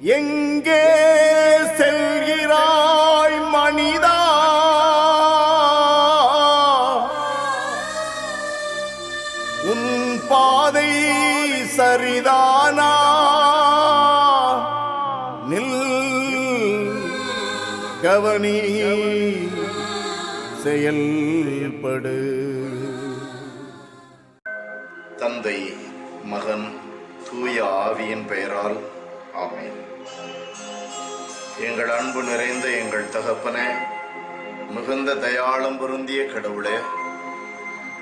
எங்கே செல்கிறாய் மனிதா? உன் பாதை சரிதானா? நில், கவனி, செயல்படு. தந்தை, மகன், தூய ஆவியின் பெயரால் ஆமென். எங்கள் அன்பு நிறைந்த எங்கள் தகப்பனே, மிகுந்த தயாளம் பொருந்திய கடவுளே,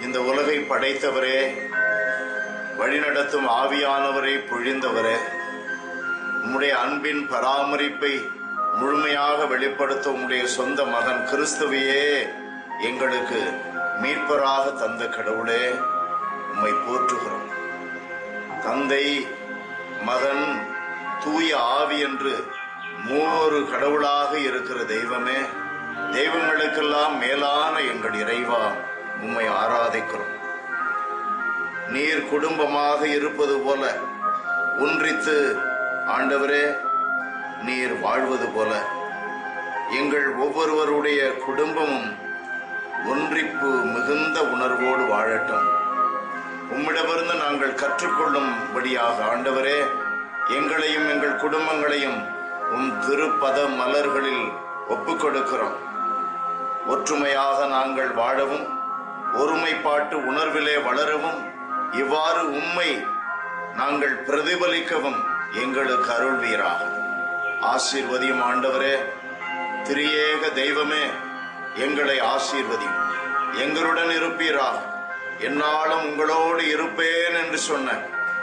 இந்த உலகை படைத்தவரே, வழிநடத்தும் ஆவியானவரை பொழிந்தவரே, உம்முடைய அன்பின் பராமரிப்பை முழுமையாக வெளிப்படுத்த உம்முடைய சொந்த மகன் கிறிஸ்துவையே எங்களுக்கு மீட்பராக தந்த கடவுளே, உம்மை போற்றுகிறோம். தந்தை, மகன், தூய ஆவி என்று மூவொரு கடவுளாக இருக்கிற தெய்வமே, தெய்வங்களுக்கெல்லாம் மேலான எங்கள் இறைவா, உம்மை ஆராதிக்கிறோம். நீர் குடும்பமாக இருப்பது போல ஒன்றித்து ஆண்டவரே நீர் வாழ்வது போல எங்கள் ஒவ்வொருவருடைய குடும்பமும் ஒன்றிப்பு மிகுந்த உணர்வோடு வாழட்டும். உம்மிடமிருந்து நாங்கள் கற்றுக்கொள்ளும்படியாக ஆண்டவரே எங்களையும் எங்கள் குடும்பங்களையும் உம் திருப்பத மலர்களில் ஒப்புக் கொடுக்கிறோம். ஒற்றுமையாக நாங்கள் வாழவும் ஒருமைப்பாட்டு உணர்விலே வளரவும் இவ்வாறு உம்மை நாங்கள் பிரதிபலிக்கவும் எங்களுக்கு அருள்வீராக. ஆசீர்வதியும் ஆண்டவரே, திரியேக தெய்வமே, எங்களை ஆசீர்வதியும், எங்களுடன் இருப்பீராக. என்னாலும் உங்களோடு இருப்பேன் என்று சொன்ன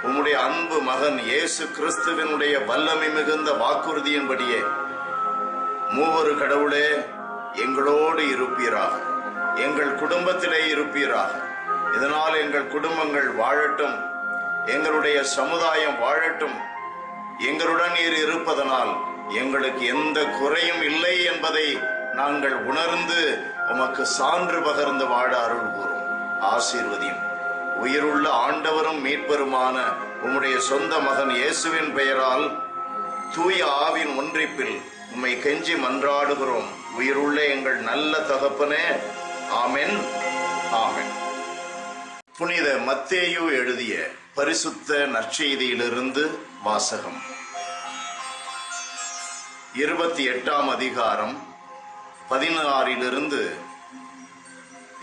உம்முடைய அன்பு மகன் இயேசு கிறிஸ்துவினுடைய வல்லமை மிகுந்த வாக்குறுதியின்படியே மூவொரு கடவுளே எங்களோடு இருப்பீராக, எங்கள் குடும்பத்திலே இருப்பீராக. இதனால் எங்கள் குடும்பங்கள் வாழட்டும், எங்களுடைய சமுதாயம் வாழட்டும். எங்களுடன் நீர் இருப்பதனால் எங்களுக்கு எந்த குறையும் இல்லை என்பதை நாங்கள் உணர்ந்து உமக்கு சான்று பகர்ந்து வாழ அருள் கூறும். ஆசீர்வதியும். உயிருள்ள ஆண்டவரும் மீட்பெருமான உம்முடைய சொந்த மகன் இயேசுவின் பெயரால் தூய ஆவின் ஒன்றிப்பில் உம்மை கெஞ்சி மன்றாடுகிறோம். உயிருள்ள எங்கள் நல்ல தகப்பனே, ஆமென், ஆமென். புனித மத்தேயு எழுதிய பரிசுத்த நற்செய்தியிலிருந்து வாசகம். 28ஆம் அதிகாரம் 16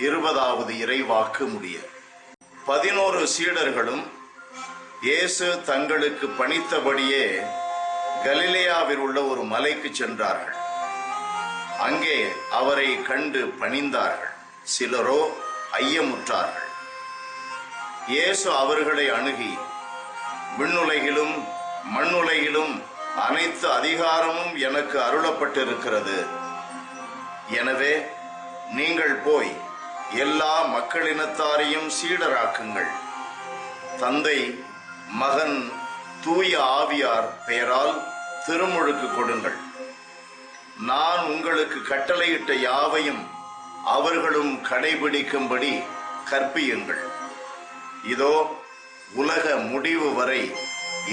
20 இறைவாக்கு முடிய. 11 சீடர்களும் இயேசு தங்களுக்கு பணித்தபடியே கலிலேயாவில் உள்ள ஒரு மலைக்கு சென்றார்கள். அங்கே அவரை கண்டு பணிந்தார்கள். சிலரோ ஐயமுற்றார்கள். இயேசு அவர்களை அணுகி, விண்ணுலகிலும் மண்ணுலகிலும் அனைத்து அதிகாரமும் எனக்கு அருளப்பட்டிருக்கிறது. எனவே நீங்கள் போய் எல்லா மக்களினத்தாரையும் சீடராக்குங்கள். தந்தை, மகன், தூய ஆவியார் பெயரால் திருமுழுக்கு கொடுங்கள். நான் உங்களுக்கு கட்டளையிட்ட யாவையும் அவர்களும் கடைபிடிக்கும்படி கற்பியுங்கள். இதோ உலக முடிவு வரை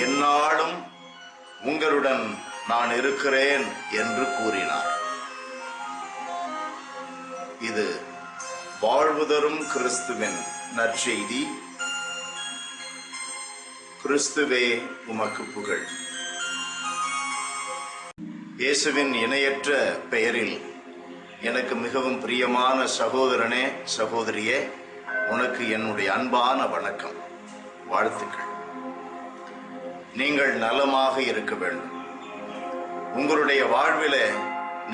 எந்நாளும் உங்களுடன் நான் இருக்கிறேன் என்று கூறினார். இது வாழ்வு தரும் கிறிஸ்துவின் நற்செய்தி. கிறிஸ்துவே உமக்கு புகழ். இயேசுவின் இணையற்ற பெயரில் எனக்கு மிகவும் பிரியமான சகோதரனே, சகோதரியே, உனக்கு என்னுடைய அன்பான வணக்கம், வாழ்த்துக்கள். நீங்கள் நலமாக இருக்க வேண்டும். உங்களுடைய வாழ்விலே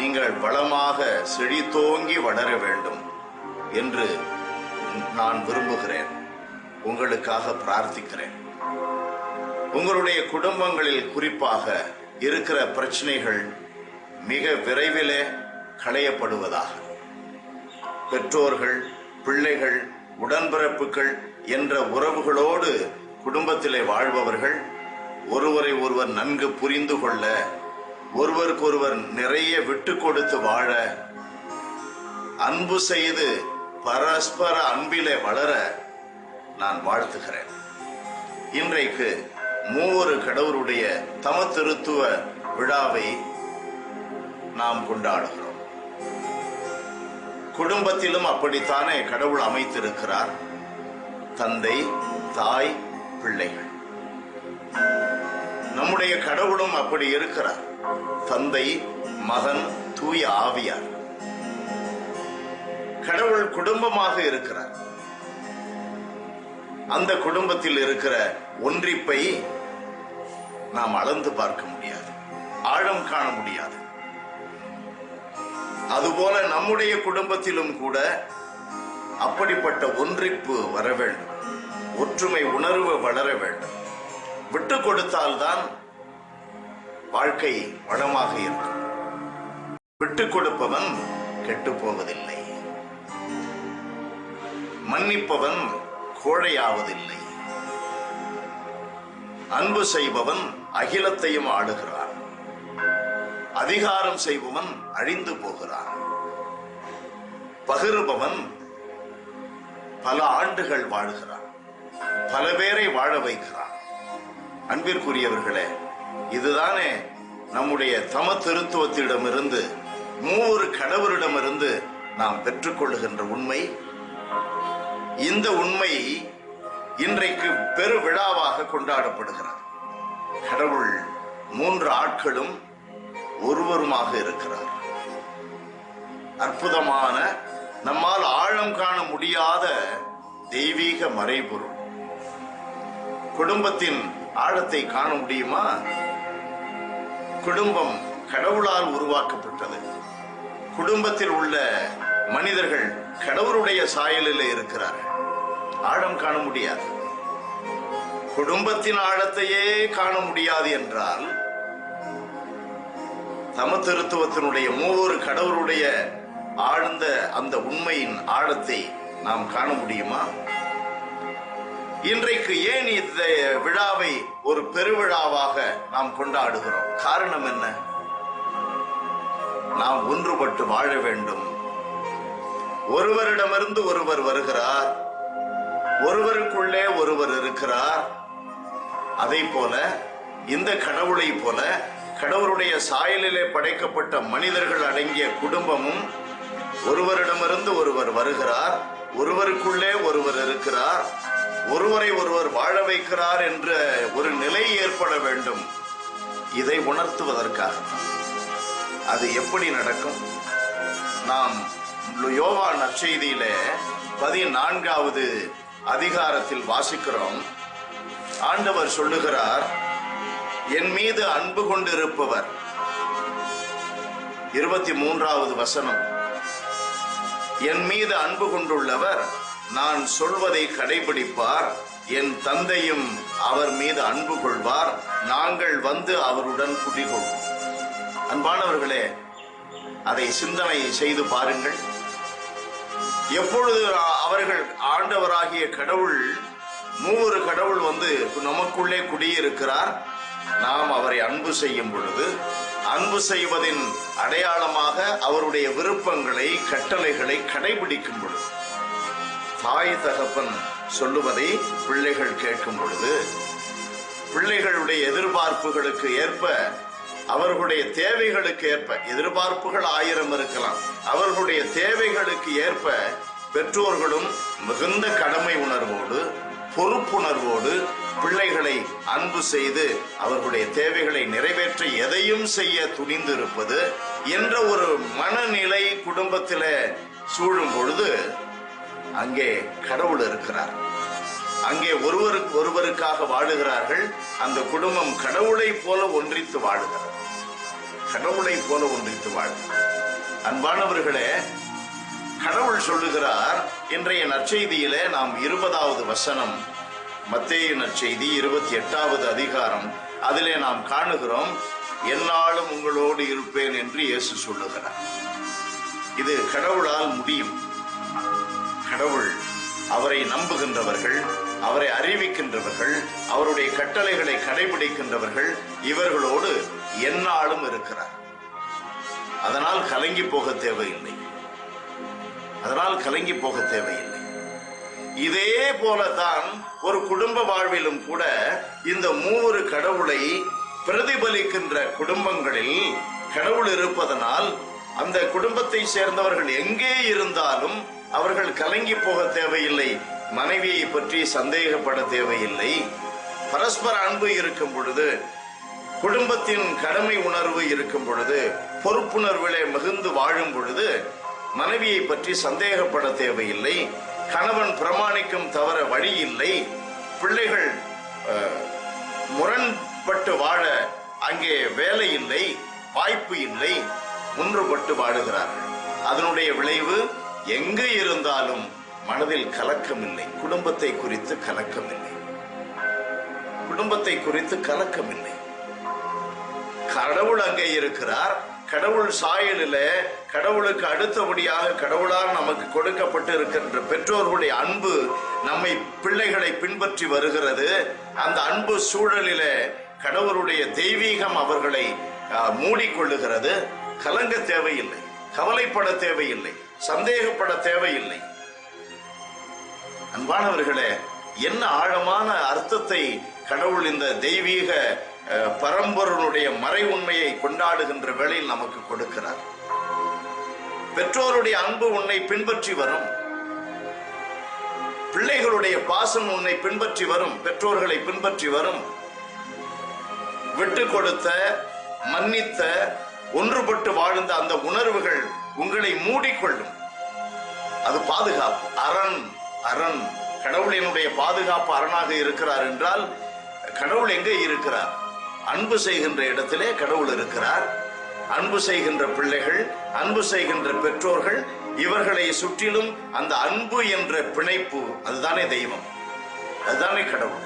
நீங்கள் வளமாக செழித்தோங்கி வளர வேண்டும் என்று நான் விரும்புகிறேன். உங்களுக்காக பிரார்த்திக்கிறேன். உங்களுடைய குடும்பங்களில் குறிப்பாக இருக்கிற பிரச்சனைகள் மிக விரைவிலே களையப்படுவதாக. பெற்றோர்கள், பிள்ளைகள், உடன்பிறப்புகள் என்ற உறவுகளோடு குடும்பத்திலே வாழ்பவர்கள் ஒருவரை ஒருவர் நன்கு புரிந்து கொள்ள, ஒருவருக்கொருவர் நிறைய விட்டு கொடுத்து வாழ, அன்பு செய்து பரஸ்பர அன்பிலே வளர நான் வாழ்த்துகிறேன். இன்றைக்கு மூவொரு கடவுளுடைய தம திருத்துவ விழாவை நாம் கொண்டாடுகிறோம். குடும்பத்திலும் அப்படித்தானே கடவுள் அமைத்திருக்கிறார். தந்தை, தாய், பிள்ளைகள். நம்முடைய கடவுளும் அப்படி இருக்கிறார். தந்தை, மகன், தூய ஆவியார். கடவுள் குடும்பமாக இருக்கிறார். அந்த குடும்பத்தில் இருக்கிற ஒன்றிப்பை நாம் அளந்து பார்க்க முடியாது, ஆழம் காண முடியாது. அதுபோல நம்முடைய குடும்பத்திலும் கூட அப்படிப்பட்ட ஒன்றிப்பு வர வேண்டும், ஒற்றுமை உணர்வு வளர வேண்டும். விட்டு கொடுத்தால்தான் வாழ்க்கை வளமாக இருக்கும். விட்டு கொடுப்பவன் கெட்டு போவதில்லை, மன்னிப்பவன் கோழையாவதில்லை, அன்பு செய்பவன் அகிலத்தையும் ஆளுகிறான், அதிகாரம் செய்பவன் அழிந்து போகிறான், பகிர்பவன் பல ஆண்டுகள் வாழ்கிறான், பல பேரை வாழ வைக்கிறான். அன்பிற்குரியவர்களே, இதுதானே நம்முடைய தம திருத்துவத்திடமிருந்து மூவொரு கடவுளிடமிருந்து நாம் பெற்றுக்கொள்ளுகின்ற உண்மை. இந்த உண்மை இன்றைக்கு பெரு விழாவாக கொண்டாடப்படுகிறது. கடவுள் மூன்று ஆட்களும் ஒருவருமாக இருக்கிறார். அற்புதமான, நம்மால் ஆழம் காண முடியாத தெய்வீக மறைபொருள். குடும்பத்தின் ஆழத்தை காண முடியுமா? குடும்பம் கடவுளால் உருவாக்கப்பட்டது. குடும்பத்தில் உள்ள மனிதர்கள் கடவுளுடைய சாயலில் இருக்கிறார்கள். ஆழம் காண முடியாது. குடும்பத்தின் ஆழத்தையே காண முடியாது என்றால் தம திருத்துவத்தினுடைய மூவொரு கடவுளுடைய ஆழ்ந்த அந்த உண்மையின் ஆழத்தை நாம் காண முடியுமா? இன்றைக்கு ஏன் இந்த விழாவை ஒரு பெருவிழாவாக நாம் கொண்டாடுகிறோம்? காரணம் என்ன? நாம் ஒன்றுபட்டு வாழ வேண்டும். ஒருவரிடமிருந்து ஒருவர் வருகிறார், ஒருவருக்குள்ளே ஒருவர் இருக்கிறார். அதை போல இந்த கடவுளை போல கடவுளுடைய சாயலிலே படைக்கப்பட்ட மனிதர்கள் அடங்கிய குடும்பமும் ஒருவரிடமிருந்து ஒருவர் வருகிறார், ஒருவருக்குள்ளே ஒருவர் இருக்கிறார், ஒருவரை ஒருவர் வாழ வைக்கிறார் என்ற ஒரு நிலை ஏற்பட வேண்டும். இதை உணர்த்துவதற்காக அது எப்படி நடக்கும்? நாம் யோவான் நற்செய்தியிலே 14வது அதிகாரத்தில் வாசிக்கிறோம். ஆண்டவர் சொல்லுகிறார், என் மீது அன்பு கொண்டிருப்பவர், 23வது வசனம், என் மீது அன்பு கொண்டுள்ளவர் நான் சொல்வதை கடைபிடிப்பார், என் தந்தையும் அவர் மீது அன்பு கொள்வார், நாங்கள் வந்து அவருடன் குடிகொள்வோம். அன்பானவர்களே, அதை சிந்தனை செய்து பாருங்கள். எப்பொழுது அவர்கள் ஆண்டவராகிய கடவுள், மூவொரு கடவுள் வந்து நமக்குள்ளே குடியிருக்கிறார், நாம் அவரை அன்பு செய்யும் பொழுது, அன்பு செய்வதின் அடையாளமாக அவருடைய விருப்பங்களை, கட்டளைகளை கடைபிடிக்கும் பொழுது, தாய் தகப்பன் சொல்லுவதை பிள்ளைகள் கேட்கும் பொழுது, பிள்ளைகளுடைய எதிர்பார்ப்புகளுக்கு ஏற்ப, அவர்களுடைய தேவைகளுக்கு ஏற்ப, எதிர்பார்ப்புகள் 1000 இருக்கலாம், அவர்களுடைய தேவைகளுக்கு ஏற்ப பெற்றோர்களும் மிகுந்த கடமை உணர்வோடு, பொறுப்புணர்வோடு பிள்ளைகளை அன்பு செய்து அவர்களுடைய தேவைகளை நிறைவேற்ற எதையும் செய்ய துணிந்து இருப்பது என்ற ஒரு மனநிலை குடும்பத்திலே சூழும் பொழுது அங்கே கடவுள் இருக்கிறார். அங்கே ஒருவருக்காக வாழுகிறார்கள். அந்த குடும்பம் கடவுளை போல ஒன்றித்து வாழுகிறது. கடவுளை போல ஒன்றித்து வாழுகிறது. அன்பானவர்களே, கடவுள் சொல்லுகிறார், இன்றைய நற்செய்தியிலே நாம் 20வது வசனம், மத்தேயு நற்செய்தி 28வது அதிகாரம், அதிலே நாம் காணுகிறோம், எந்நாளும் உங்களோடு இருப்பேன் என்று இயேசு சொல்லுகிறார். இது கடவுளால் முடியும். கடவுள் அவரை நம்புகின்றவர்கள், அவரை அறிவிக்கின்றவர்கள், அவருடைய கட்டளைகளை கடைபிடிக்கின்றவர்கள், இவர்களோடு எந்நாளும் இருக்கிறார். அதனால் கலங்கி போக தேவையில்லை. இதே போலதான் ஒரு குடும்ப வாழ்விலும் கூட இந்த மூவரு கடவுளை பிரதிபலிக்கின்ற குடும்பங்களில் கடவுள் இருப்பதனால் அந்த குடும்பத்தை சேர்ந்தவர்கள் எங்கே இருந்தாலும் அவர்கள் கலங்கி போக தேவையில்லை, மனைவியை பற்றி சந்தேகப்பட தேவையில்லை. பரஸ்பர அன்பு இருக்கும் பொழுது, குடும்பத்தின் கடமை உணர்வு இருக்கும் பொழுது, பொறுப்புணர்விலே மிகுந்து வாழும் பொழுது மனைவியை பற்றி சந்தேகப்பட தேவையில்லை. கணவன் பிரமாணிக்கும் தவிர வழி இல்லை. பிள்ளைகள் முரண்பட்டு வாழ அங்கே வேலை இல்லை, வாய்ப்பு இல்லை, ஒன்றுபட்டு வாழுகிறார்கள். அதனுடைய விளைவு எங்கு இருந்தாலும் மனதில் கலக்கம் இல்லை, குடும்பத்தை குறித்து கலக்கம் இல்லை, குடும்பத்தை குறித்து கலக்கம் இல்லை. கடவுள் அங்கே இருக்கிறார். கடவுள் சாயலில கடவுளுக்கு அடுத்தபடியாக கடவுளால் நமக்கு கொடுக்கப்பட்டு இருக்கின்ற பெற்றோர்களுடைய அன்பு நம்மை பிள்ளைகளை பின்பற்றி வருகிறது. அந்த அன்பு சூழலில கடவுளுடைய தெய்வீகம் அவர்களை மூடிக்கொள்ளுகிறது. கலங்க தேவையில்லை, கவலைப்பட தேவையில்லை, சந்தேகப்பட தேவையில்லை. அன்பானவர்களே, என்ன ஆழமான அர்த்தத்தை கடவுள் இந்த தெய்வீக பரம்பொருளுடைய மறை உண்மையை கொண்டாடுகின்ற வேளையில் நமக்கு கொடுக்கிறார். பெற்றோருடைய அன்பு உன்னை பின்பற்றி வரும், பிள்ளைகளுடைய பாசம் உன்னை பின்பற்றி வரும், பெற்றோர்களை பின்பற்றி வரும். விட்டு கொடுத்த, மன்னித்த, ஒன்றுபட்டு வாழ்ந்த அந்த உணர்வுகள் உங்களை மூடிக்கொள்ளும். அது பாதுகாப்பு அரண். அரண் கடவுளினுடைய பாதுகாப்பு அரணாக இருக்கிறார் என்றால் கடவுள் எங்கே இருக்கிறார்? அன்பு செய்கின்ற இடத்திலே கடவுள் இருக்கிறார். அன்பு செய்கின்ற பிள்ளைகள், அன்பு செய்கின்ற பெற்றோர்கள், இவர்களை சுற்றிலும் அந்த அன்பு என்ற பிணைப்பு, அதுதானே தெய்வம், அதுதானே கடவுள்.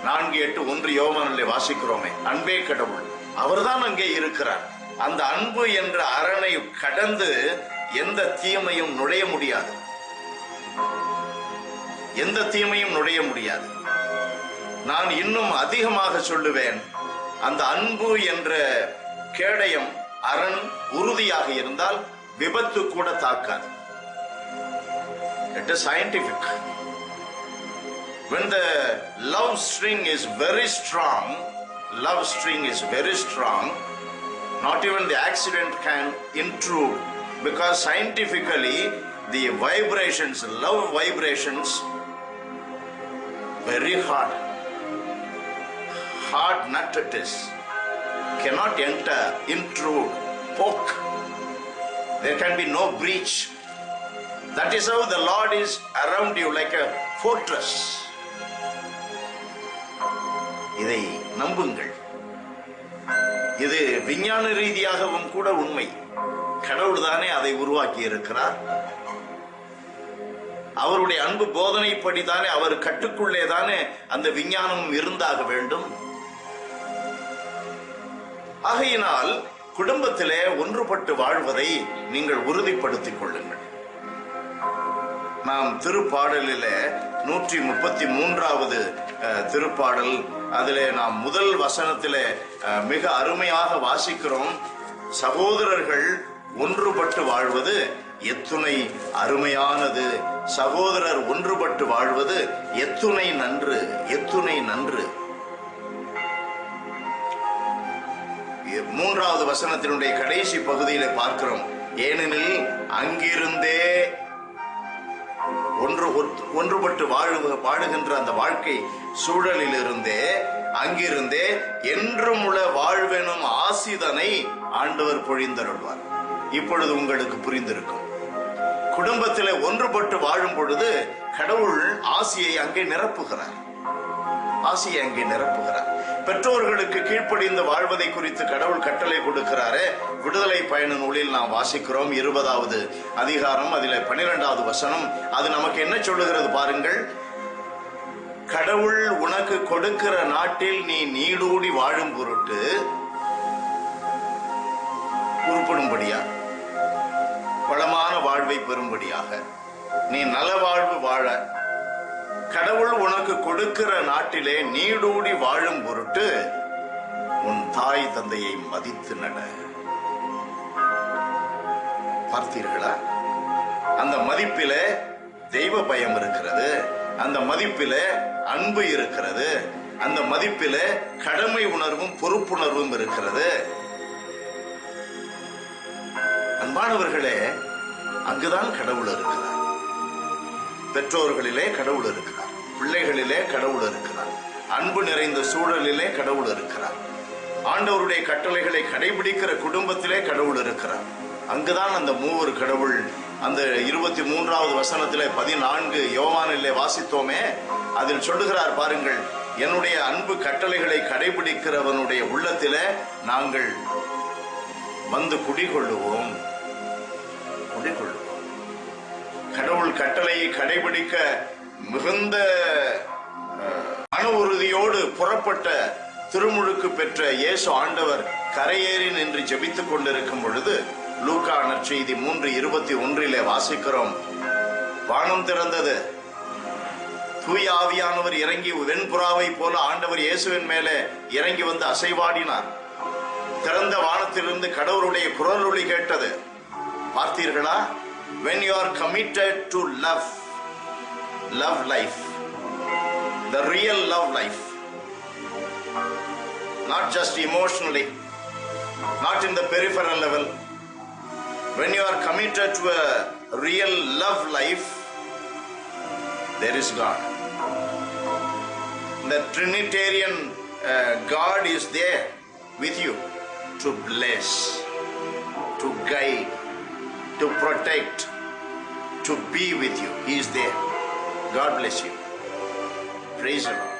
4:8 யோவானிலே வாசிக்கிறோமே, அன்பே கடவுள். அவர்தான் அங்கே இருக்கிறார். அந்த அன்பு என்ற அரணை கடந்து எந்த தீமையும் நுழைய முடியாது, எந்த தீமையும் நுழைய முடியாது. நான் இன்னும் அதிகமாக சொல்லுவேன், அந்த அன்பு என்ற கேடயம், அரண் உறுதியாக இருந்தால் விபத்து கூட தாக்காது. It is scientific. When the love string is very strong, love string is very strong, not even the accident can intrude, because scientifically the vibrations, love vibrations, very hard nut it is, cannot enter, intrude, poke. There can be no breach. That is how the Lord is around you like a fortress. இதை நம்புங்கள். இது விஞ்ஞான ரீதியாகவும் கூட உண்மை. கடவுள் தானே அதை உருவாக்கி இருக்கிறார். அவருடைய அன்பு போதனைப்படி தானே, அவர் கட்டுக்குள்ளே தானே அந்த விஞ்ஞானமும் இருந்தாக வேண்டும். ஆகையினால் குடும்பத்திலே ஒன்றுபட்டு வாழ்வதை நீங்கள் உறுதிப்படுத்திக் கொள்ளுங்கள். நாம் திருப்பாடலிலே 133வது திருப்பாடல், அதிலே நாம் முதல் வசனத்திலே மிக அருமையாக வாசிக்கிறோம். சகோதரர்கள் ஒன்றுபட்டு வாழ்வது எத்துணை அருமையானது, சகோதரர் ஒன்றுபட்டு வாழ்வது எத்துணை நன்று, எத்துணை நன்று. 3வது வசனத்தினுடைய கடைசி பகுதியில பார்க்கிறோம், ஏனெனில் அங்கிருந்தே ஒன்றுபட்டு வாழுகின்ற அந்த வாழ்க்கை சூழலில் இருந்தே, அங்கிருந்தே என்றும் உள்ள வாழ்வெனும் ஆசிதனை ஆண்டவர் பொழிந்தருள்வார். இப்பொழுது உங்களுக்கு புரிந்திருக்கும். குடும்பத்திலே ஒன்றுபட்டு வாழும் பொழுது கடவுள் ஆசியை அங்கே நிரப்புகிறார், ஆசியை அங்கே நிரப்புகிறார். பெற்றோர்களுக்கு கீழ்ப்படிந்து வாழ்வதை குறித்து கடவுள் கட்டளை கொடுக்கிறாரே, விடுதலை பயண நூலில் நாம் வாசிக்கிறோம் 20வது அதிகாரம், அதில் 12வது வசனம். அது நமக்கு என்ன சொல்லுகிறது பாருங்கள். கடவுள் உனக்கு கொடுக்கிற நாட்டில் நீ நீடூடி வாழும் பொருட்டு, உருப்படும்படியா, வளமான வாழ்வை பெறும்படியாக, நீ நல வாழ்வு வாழ கடவுள் உனக்கு கொடுக்கிற நாட்டிலே நீடூடி வாழும் பொருட்டு உன் தாய் தந்தையை மதித்து நட. பார்த்தீர்களா? அந்த மதிப்பிலே தெய்வ பயம் இருக்கிறது, அந்த மதிப்பிலே அன்பு இருக்கிறது, அந்த மதிப்பிலே கடமை உணர்வும் பொறுப்புணர்வும் இருக்கிறது. அன்பானவர்களே, அங்குதான் கடவுள் இருக்கிறார். பெற்றோர்களிலே கடவுள் இருக்கிறார், பிள்ளைகளிலே கடவுள் இருக்கிறார், அன்பு நிறைந்த சூழலிலே கடவுள் இருக்கிறார், ஆண்டவருடைய கட்டளைகளை கடைபிடிக்கிற குடும்பத்திலே கடவுள் இருக்கிறார். அங்குதான் அந்த மூவர் கடவுள். அந்த 23வது வசனத்திலே 14 யோவானிலே வாசித்தோமே, அதில் சொல்லுகிறார் பாருங்கள், என்னுடைய அன்பு கட்டளைகளை கடைபிடிக்கிறவனுடைய உள்ளத்திலே நாங்கள் வந்து குடிகொள்ளுவோம். கடவுள் கட்டளையை கடைபிடிக்க மிகுந்த மன உறுதியோடு புறப்பட்ட திருமுழுக்கு பெற்ற இயேசு ஆண்டவர் கரையேறி நின்று ஜெபித்துக் கொண்டிருக்கும் பொழுது லூக்கா நற்செய்தி 3:21 வாசிக்கிறோம். வானம் திறந்தது, தூய ஆவியானவர் இறங்கி வெண்புறாவை போல ஆண்டவர் இயேசுவின் மேலே இறங்கி வந்து அசைவாடினார். திறந்த வானத்திலிருந்து கடவுளுடைய குரல் ஒலி கேட்டது. பார்த்தீர்களா? When you are committed to love life, the real love life, not just emotionally, not in the peripheral level. When you are committed to a real love life, there is God. The Trinitarian God is there with you to bless, to guide, to protect, to be with you. He is there. God bless you. Praise the Lord.